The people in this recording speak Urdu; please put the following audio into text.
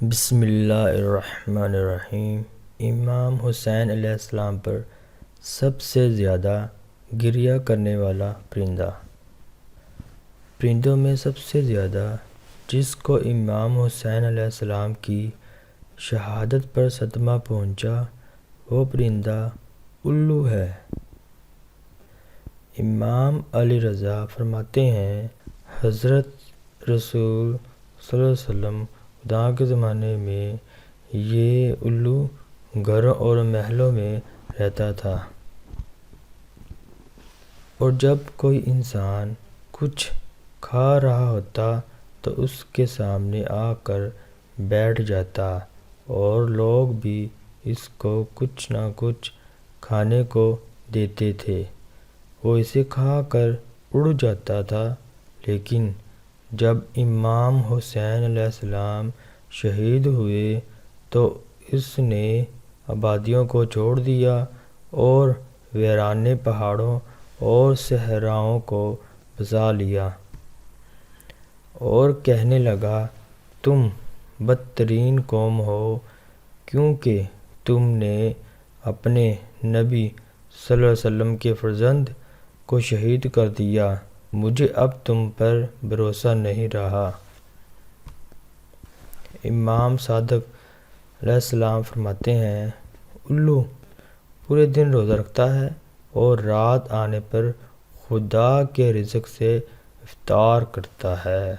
بسم اللہ الرحمن الرحیم۔ امام حسین علیہ السلام پر سب سے زیادہ گریہ کرنے والا پرندہ۔ پرندوں میں سب سے زیادہ جس کو امام حسین علیہ السلام کی شہادت پر صدمہ پہنچا وہ پرندہ الو ہے۔ امام علی رضا فرماتے ہیں، حضرت رسول صلی اللہ علیہ وسلم خدا کے زمانے میں یہ الو گھروں اور محلوں میں رہتا تھا، اور جب کوئی انسان کچھ کھا رہا ہوتا تو اس کے سامنے آ کر بیٹھ جاتا اور لوگ بھی اس کو کچھ نہ کچھ کھانے کو دیتے تھے۔ وہ اسے کھا کر اڑ جاتا تھا، لیکن جب امام حسین علیہ السلام شہید ہوئے تو اس نے آبادیوں کو چھوڑ دیا اور ویرانے پہاڑوں اور صحراؤں کو بسا لیا، اور کہنے لگا، تم بدترین قوم ہو، کیونکہ تم نے اپنے نبی صلی اللہ علیہ وسلم کے فرزند کو شہید کر دیا، مجھے اب تم پر بھروسہ نہیں رہا۔ امام صادق علیہ السلام فرماتے ہیں، الو پورے دن روزہ رکھتا ہے اور رات آنے پر خدا کے رزق سے افطار کرتا ہے۔